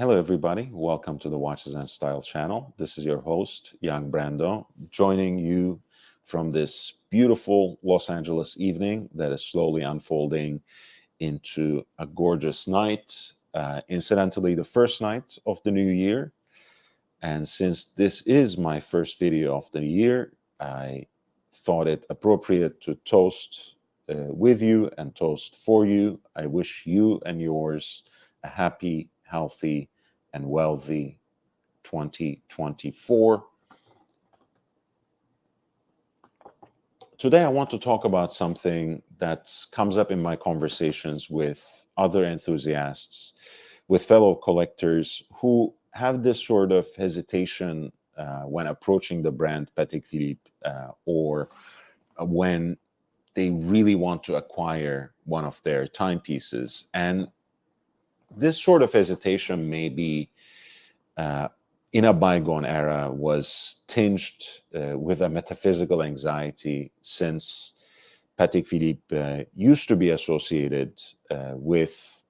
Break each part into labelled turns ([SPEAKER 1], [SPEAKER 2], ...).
[SPEAKER 1] Hello, everybody. Welcome to the Watches and Style channel. This is your host, Young Brando, joining you from this beautiful Los Angeles evening that is slowly unfolding into a gorgeous night. Incidentally, the first night of the new year. And since this is my first video of the year, I thought it appropriate to toast with you and toast for you. I wish you and yours a happy, healthy, and wealthy 2024. Today, I want to talk about something that comes up in my conversations with other enthusiasts, with fellow collectors who have this sort of hesitation when approaching the brand Patek Philippe or when they really want to acquire one of their timepieces. And this sort of hesitation may be uh, in a bygone era was tinged with a metaphysical anxiety since Patek Philippe used to be associated with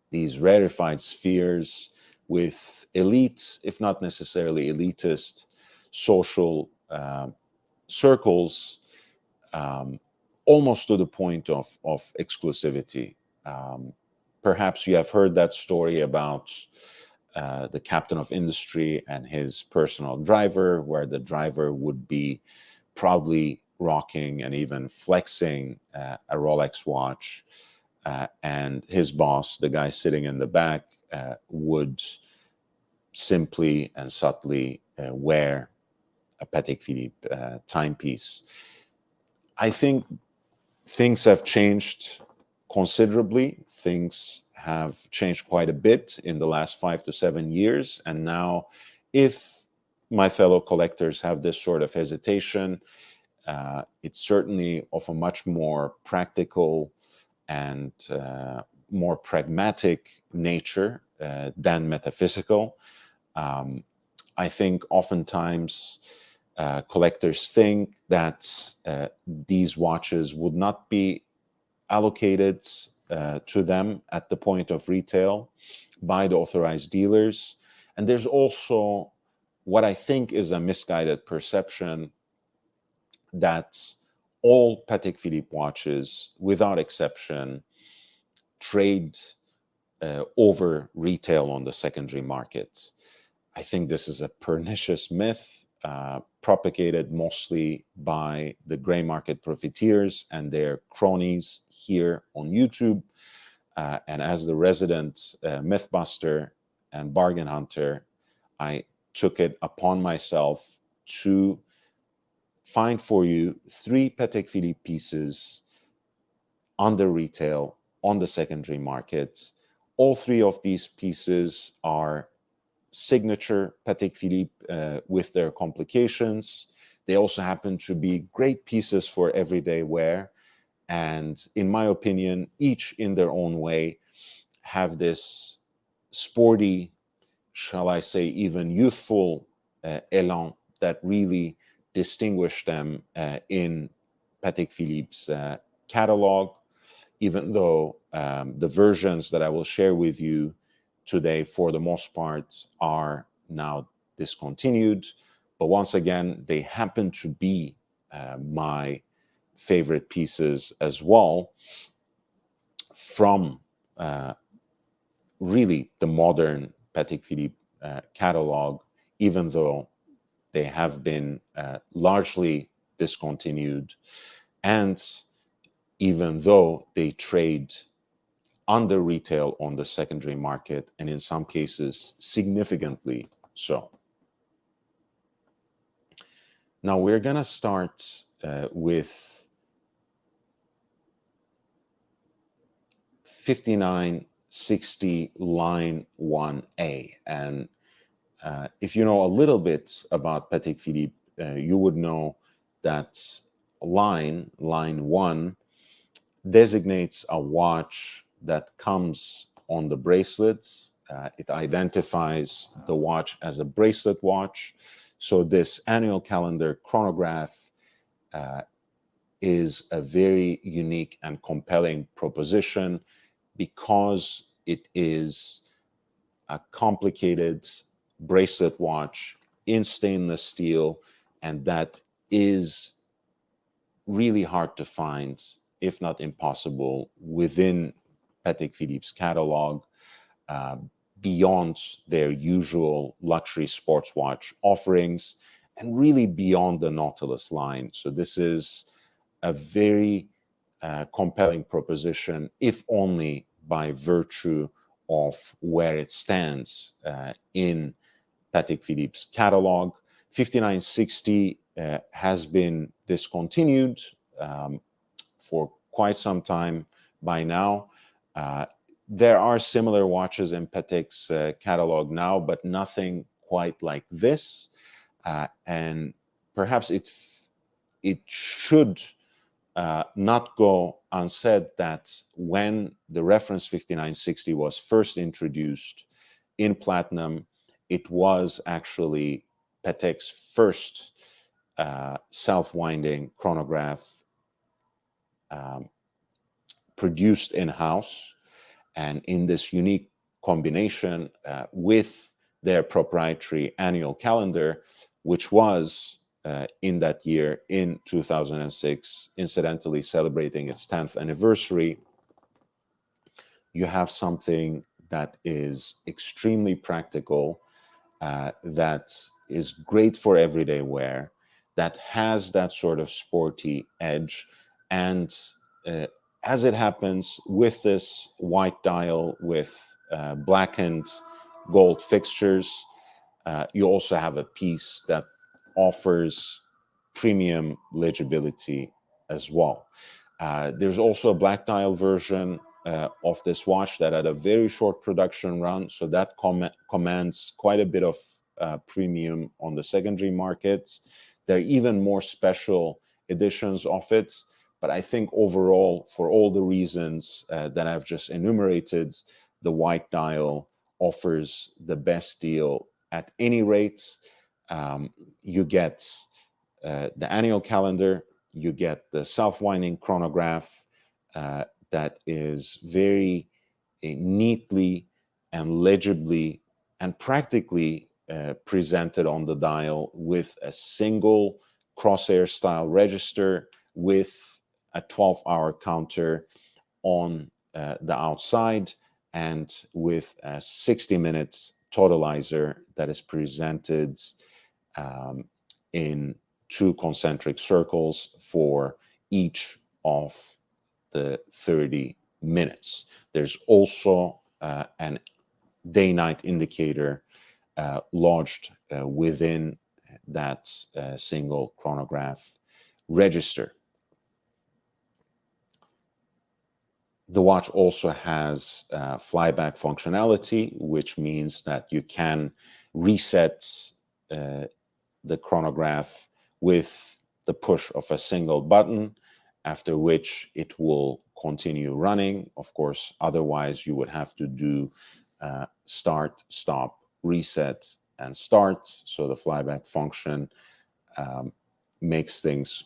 [SPEAKER 1] these rarefied spheres, with elite, if not necessarily elitist, social circles, um, almost to the point of exclusivity. Um, Perhaps you have heard that story about the captain of industry and his personal driver, where the driver would be proudly rocking and even flexing a Rolex watch, and his boss, the guy sitting in the back, would simply and subtly wear a Patek Philippe timepiece. I think things have changed considerably. Things have changed quite a bit in the last 5 to 7 years. And now, if my fellow collectors have this sort of hesitation, it's certainly of a much more practical and more pragmatic nature than metaphysical. Um, I think oftentimes collectors think that these watches would not be allocated to them at the point of retail by the authorized dealers. And there's also what I think is a misguided perception that all Patek Philippe watches, without exception, trade over retail on the secondary market. I think this is a pernicious myth propagated mostly by the gray market profiteers and their cronies here on YouTube. And as the resident mythbuster and bargain hunter, I took it upon myself to find for you 3 Patek Philippe pieces under retail on the secondary market. All 3 of these pieces are signature Patek Philippe with their complications. They also happen to be great pieces for everyday wear. And in my opinion, each in their own way have this sporty, shall I say, even youthful elan that really distinguish them in Patek Philippe's catalog, even though the versions that I will share with you today, for the most part, are now discontinued. But once again, they happen to be my favorite pieces as well from really the modern Patek Philippe catalog, even though they have been largely discontinued, and even though they trade under retail on the secondary market, and in some cases significantly so. Now we're going to start with 5960 line 1A. And if you know a little bit about Patek Philippe, you would know that line 1, designates a watch that comes on the bracelets. It identifies the watch as a bracelet watch. So this annual calendar chronograph is a very unique and compelling proposition because it is a complicated bracelet watch in stainless steel, and that is really hard to find, if not impossible, within Patek Philippe's catalog, uh, beyond their usual luxury sports watch offerings, and really beyond the Nautilus line. So this is a very compelling proposition, if only by virtue of where it stands in Patek Philippe's catalog. 5960 has been discontinued for quite some time by now. Uh, there are similar watches in Patek's catalog now, but nothing quite like this. And perhaps it should not go unsaid that when the reference 5960 was first introduced in platinum, it was actually Patek's first self-winding chronograph um, produced in-house, and in this unique combination with their proprietary annual calendar, which was in that year, in 2006, incidentally celebrating its 10th anniversary. You have something that is extremely practical, that is great for everyday wear, that has that sort of sporty edge. And uh, as it happens with this white dial with blackened gold fixtures, you also have a piece that offers premium legibility as well. There's also a black dial version of this watch that had a very short production run, so that commands quite a bit of premium on the secondary market. There are even more special editions of it, but I think overall, for all the reasons that I've just enumerated, the white dial offers the best deal at any rate. You get the annual calendar, you get the self-winding chronograph that is very neatly and legibly and practically presented on the dial, with a single crosshair style register with a 12-hour counter on the outside, and with a 60-minute totalizer that is presented um, in two concentric circles for each of the 30 minutes. There's also an day-night indicator lodged within that single chronograph register. The watch also has flyback functionality, which means that you can reset the chronograph with the push of a single button, after which it will continue running. Of course, otherwise you would have to do start, stop, reset, and start. So the flyback function makes things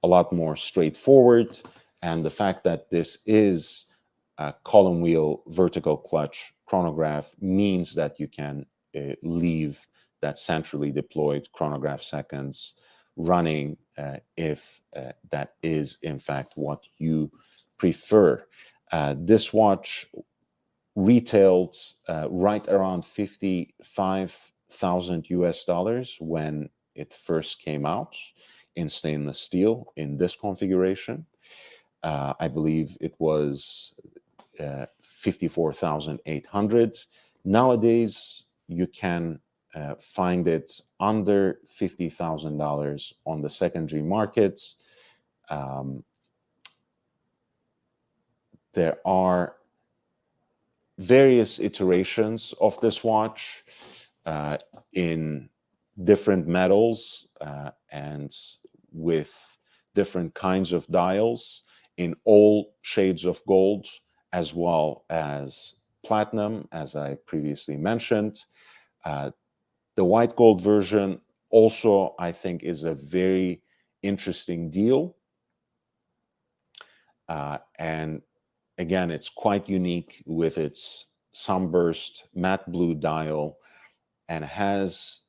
[SPEAKER 1] a lot more straightforward. And the fact that this is a column wheel vertical clutch chronograph means that you can leave that centrally deployed chronograph seconds running if that is in fact what you prefer. This watch retailed right around 55,000 US dollars when it first came out in stainless steel in this configuration. I believe it was 54,800. Nowadays, you can find it under $50,000 on the secondary markets. There are various iterations of this watch in different metals and with different kinds of dials in all shades of gold, as well as platinum, as I previously mentioned. The white gold version also, I think, is a very interesting deal. And again, it's quite unique with its sunburst matte blue dial and has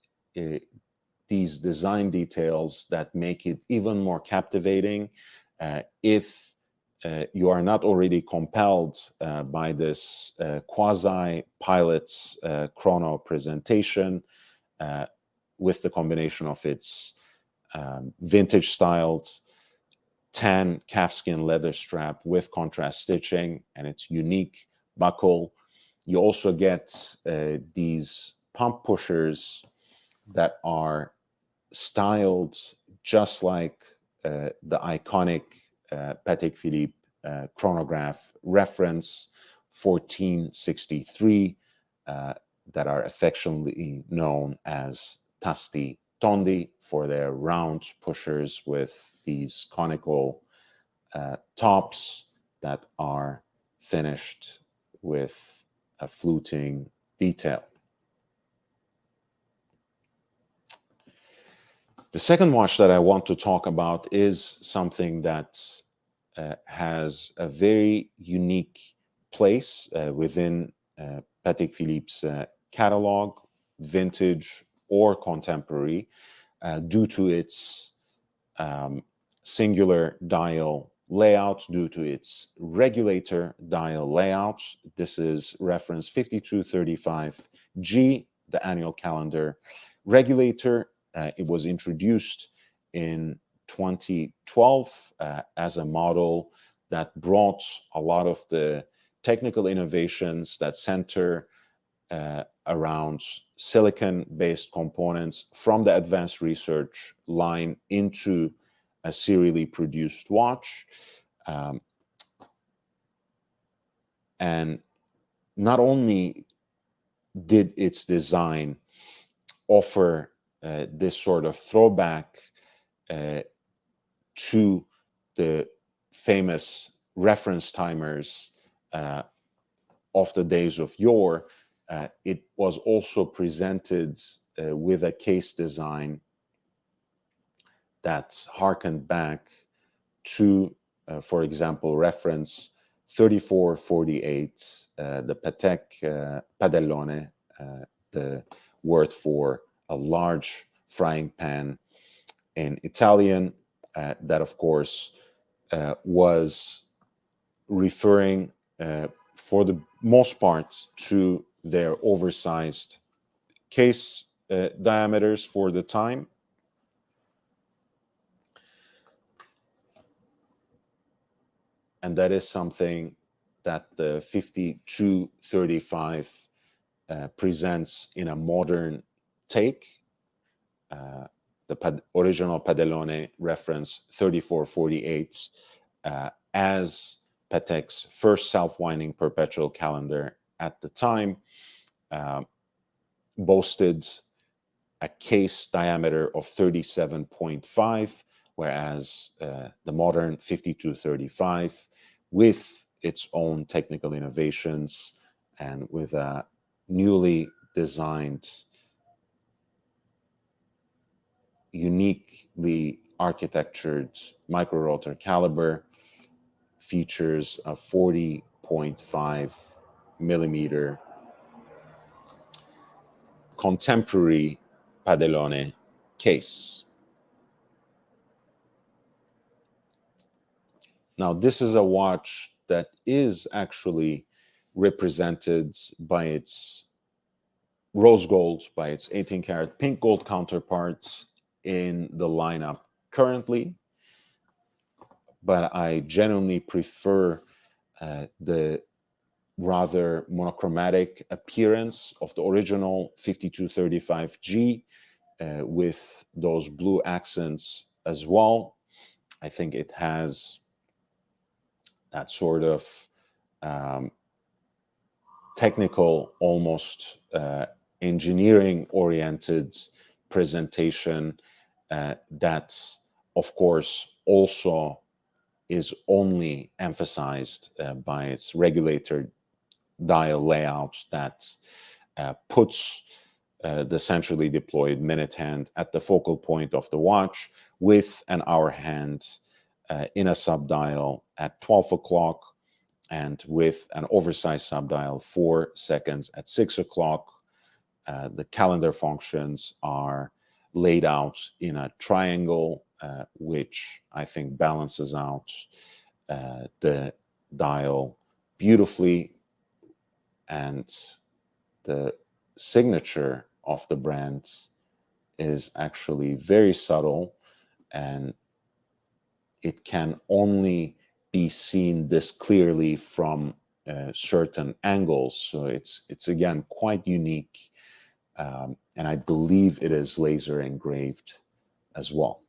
[SPEAKER 1] these design details that make it even more captivating. If you are not already compelled by this quasi-pilot's chrono presentation, with the combination of its vintage styled tan calfskin leather strap with contrast stitching and its unique buckle. You also get these pump pushers that are styled just like the iconic Patek Philippe chronograph reference 1463 that are affectionately known as tasti tondi for their round pushers with these conical tops that are finished with a fluting detail. The second watch that I want to talk about is something that has a very unique place within Patek Philippe's catalog, vintage or contemporary, due to its singular dial layout, due to its regulator dial layout. This is reference 5235G, the annual calendar regulator. It was introduced in 2012 as a model that brought a lot of the technical innovations that center around silicon-based components from the advanced research line into a serially produced watch. And not only did its design offer this sort of throwback to the famous reference timers of the days of yore, it was also presented with a case design that harkened back to, for example, reference 3448, the Patek Padellone, the word for a large frying pan in Italian, that of course was referring for the most part to their oversized case diameters for the time. And that is something that the 5235 presents in a modern take. The original Padellone reference 3448 as Patek's first self-winding perpetual calendar at the time boasted a case diameter of 37.5, whereas the modern 5235, with its own technical innovations and with a newly designed, uniquely architectured micro-rotor caliber, features a 40.5 millimeter contemporary Padellone case. Now, this is a watch that is actually represented by its rose gold, by its 18 karat pink gold counterparts in the lineup currently, but I genuinely prefer the rather monochromatic appearance of the original 5235G with those blue accents as well. I think it has that sort of technical, almost engineering-oriented presentation that, of course, also is only emphasized by its regulator dial layout that puts the centrally deployed minute hand at the focal point of the watch, with an hour hand in a subdial at 12 o'clock and with an oversized subdial, 4 seconds at 6 o'clock. The calendar functions are laid out in a triangle, which I think balances out the dial beautifully, and the signature of the brand is actually very subtle, and it can only be seen this clearly from certain angles. So it's again quite unique, and I believe it is laser engraved as well.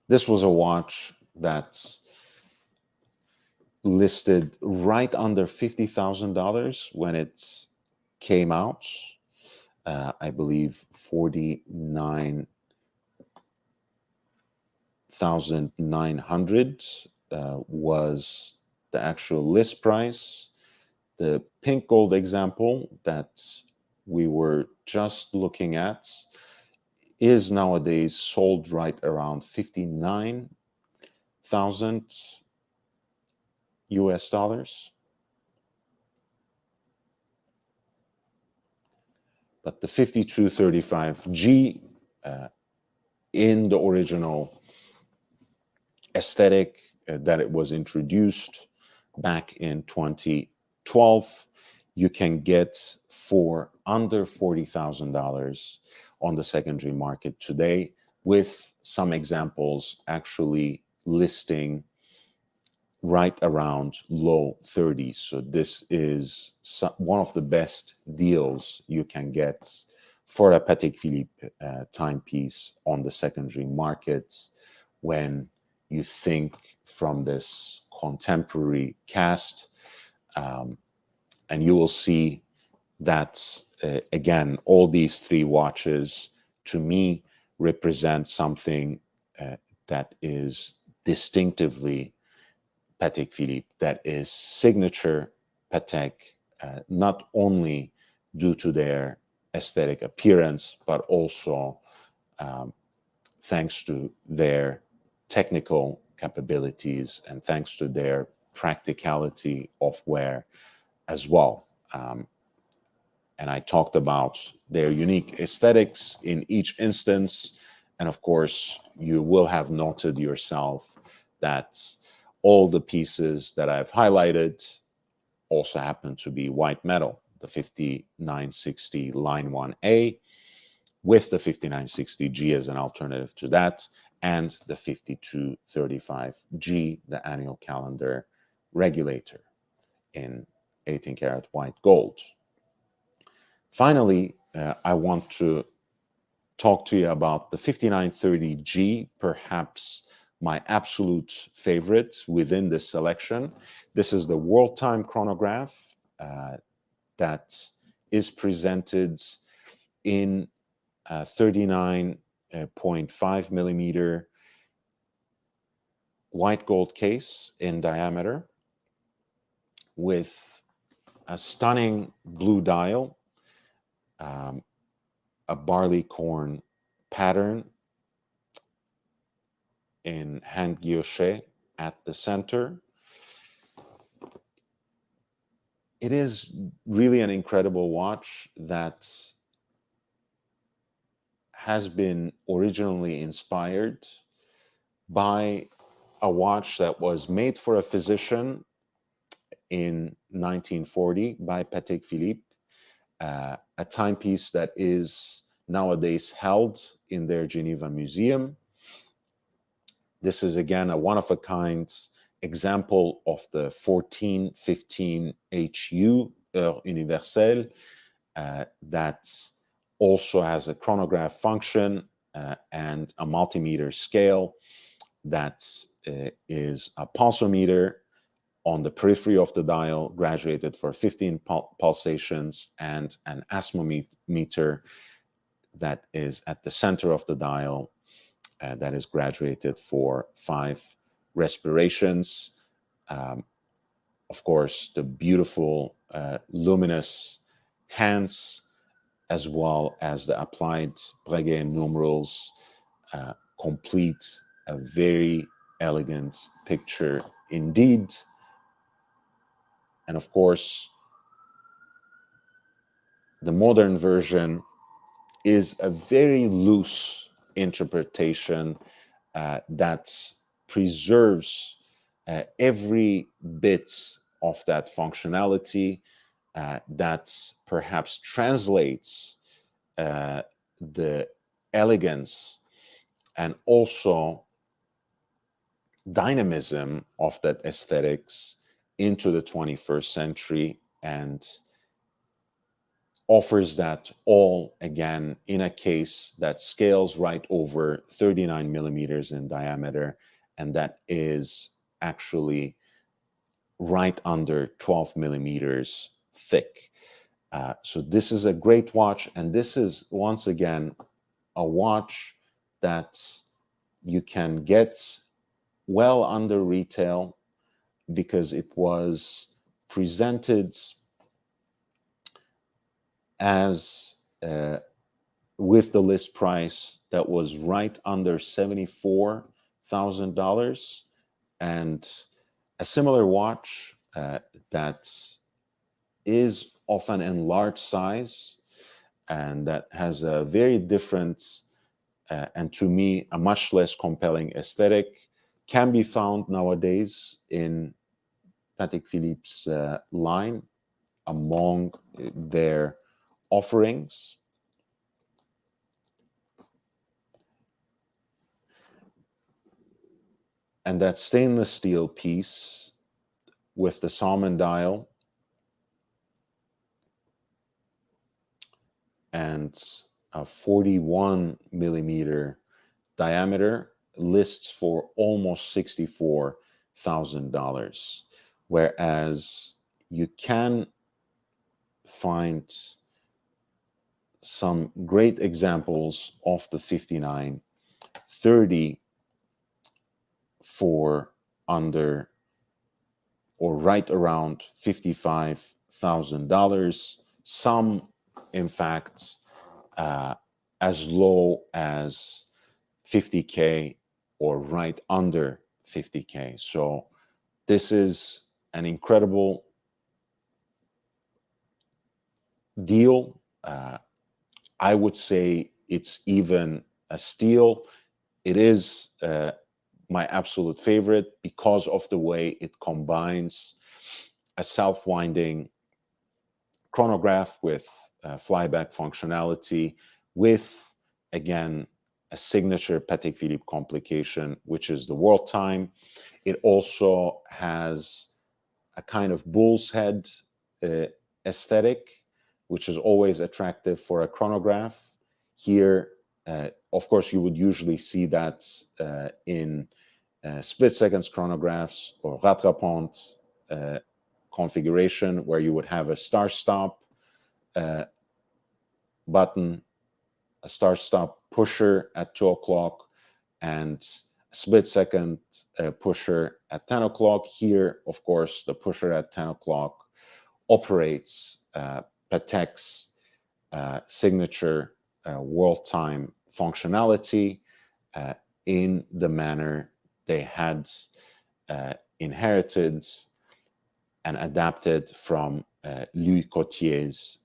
[SPEAKER 1] This was a watch that's listed right under $50,000 when it came out. I believe 49,900 was the actual list price. The pink gold example that we were just looking at is nowadays sold right around 59,000 US dollars. But the 5235G in the original aesthetic that it was introduced back in 2012, you can get for under $40,000 on the secondary market today, with some examples actually listing right around low 30s. So this is one of the best deals you can get for a Patek Philippe timepiece on the secondary market when you think from this contemporary cast. And you will see that, again, all these three watches, to me, represent something that is distinctively Patek Philippe, that is signature Patek, not only due to their aesthetic appearance, but also thanks to their technical capabilities and thanks to their practicality of wear as well. And I talked about their unique aesthetics in each instance. And of course, you will have noted yourself that all the pieces that I've highlighted also happen to be white metal. The 5960 Line 1A with the 5960G as an alternative to that, and the 5235G, the annual calendar regulator in 18 karat white gold. Finally, I want to talk to you about the 5930G, perhaps my absolute favorite within this selection. This is the world time chronograph that is presented in 39.5 millimeter white gold case in diameter, with a stunning blue dial, a barley corn pattern in hand guilloche at the center. It is really an incredible watch that has been originally inspired by a watch that was made for a physician in 1940 by Patek Philippe, a timepiece that is nowadays held in their Geneva museum. This is again a one-of-a-kind example of the 1415 HU, Heure Universelle, that also has a chronograph function and a multimeter scale that is a pulsometer on the periphery of the dial, graduated for 15 pulsations, and an asthmometer that is at the center of the dial, that is graduated for 5 respirations. Of course, the beautiful luminous hands, as well as the applied Breguet numerals, complete a very elegant picture indeed. And of course, the modern version is a very loose interpretation that preserves every bit of that functionality, that perhaps translates the elegance and also dynamism of that aesthetics into the 21st century, and offers that all again in a case that scales right over 39 millimeters in diameter, and that is actually right under 12 millimeters thick. So this is a great watch, and this is once again a watch that you can get well under retail because it was presented as with the list price that was right under $74,000, and a similar watch that is of an enlarged size and that has a very different and to me a much less compelling aesthetic can be found nowadays in Patek Philippe's line among their offerings. And that stainless steel piece with the salmon dial and a 41 millimeter diameter lists for almost $64,000, whereas you can find some great examples of the 5930 for under or right around $55,000. Some, in fact, as low as 50K or right under 50K. So this is an incredible deal. I would say it's even a steal. It is my absolute favorite because of the way it combines a self-winding chronograph with flyback functionality with, again, a signature Patek Philippe complication, which is the world time. It also has a kind of bull's head aesthetic, which is always attractive for a chronograph. Here, of course, you would usually see that in split seconds chronographs or rattrapante configuration, where you would have a start stop button, a start stop pusher at 2 o'clock, and a split second pusher at 10 o'clock. Here, of course, the pusher at 10 o'clock operates Patek's signature world time functionality in the manner they had inherited and adapted from Louis Cotier's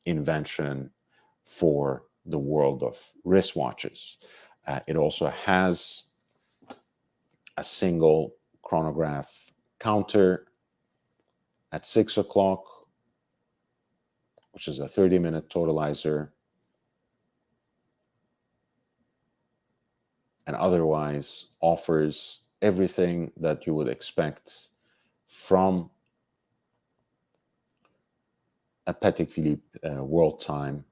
[SPEAKER 1] invention for the world of wristwatches. It also has a single chronograph counter at 6 o'clock, which is a 30-minute totalizer, and otherwise offers everything that you would expect from a Patek Philippe world time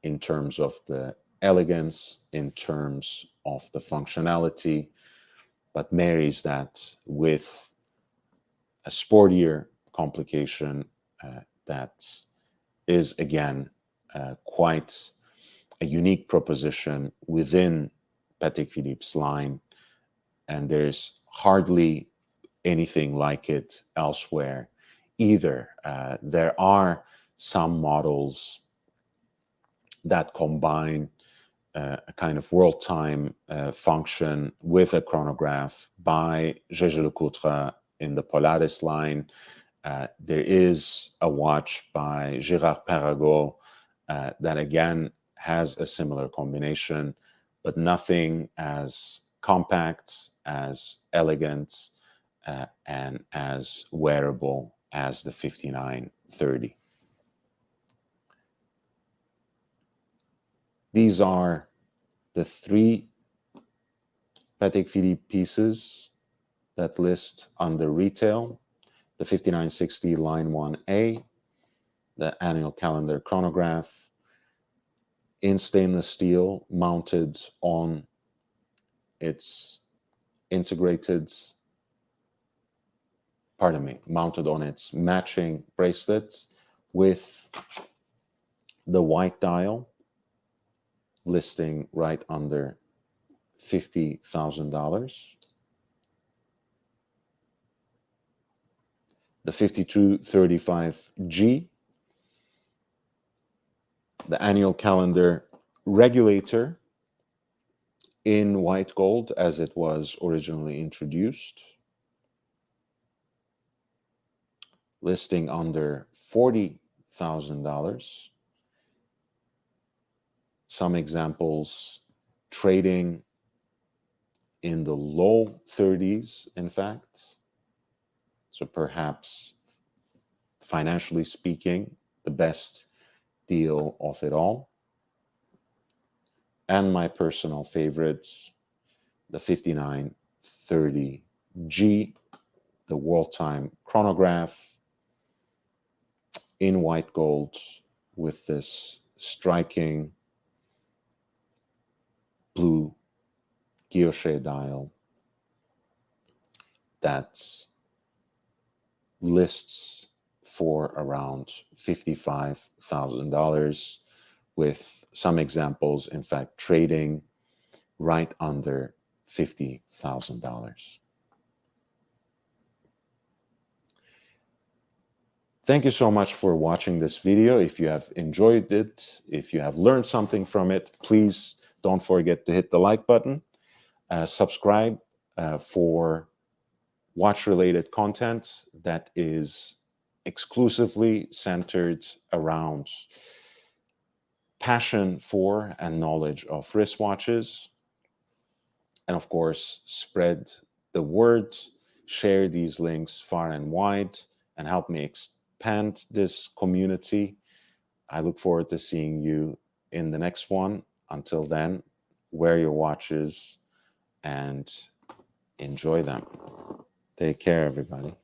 [SPEAKER 1] in terms of the elegance, in terms of the functionality, but marries that with a sportier complication that is, again, quite a unique proposition within Patek Philippe's line, and there's hardly anything like it elsewhere either. There are some models that combine a kind of world time function with a chronograph by jaeger-lecoultre in the Polaris line. There is a watch by Girard-Perregaux that again has a similar combination, but nothing as compact, as elegant, and as wearable as the 5930. These are the three Patek Philippe pieces that list under retail: the 5960 Line 1A, the annual calendar chronograph in stainless steel mounted on its mounted on its matching bracelets with the white dial listing right under $50,000. The 5235G, the annual calendar regulator in white gold as it was originally introduced, listing under $40,000. Some examples trading in the low 30s, in fact. So perhaps, financially speaking, the best deal of it all. And my personal favorites, the 5930G, the world time chronograph in white gold with this striking blue guilloche dial that lists for around $55,000, with some examples, in fact, trading right under $50,000. Thank you so much for watching this video. If you have enjoyed it, if you have learned something from it, please don't forget to hit the like button, subscribe for watch-related content that is exclusively centered around passion for and knowledge of wristwatches. And of course, spread the word, share these links far and wide, and help me expand this community. I look forward to seeing you in the next one. Until then, wear your watches and enjoy them. Take care, everybody.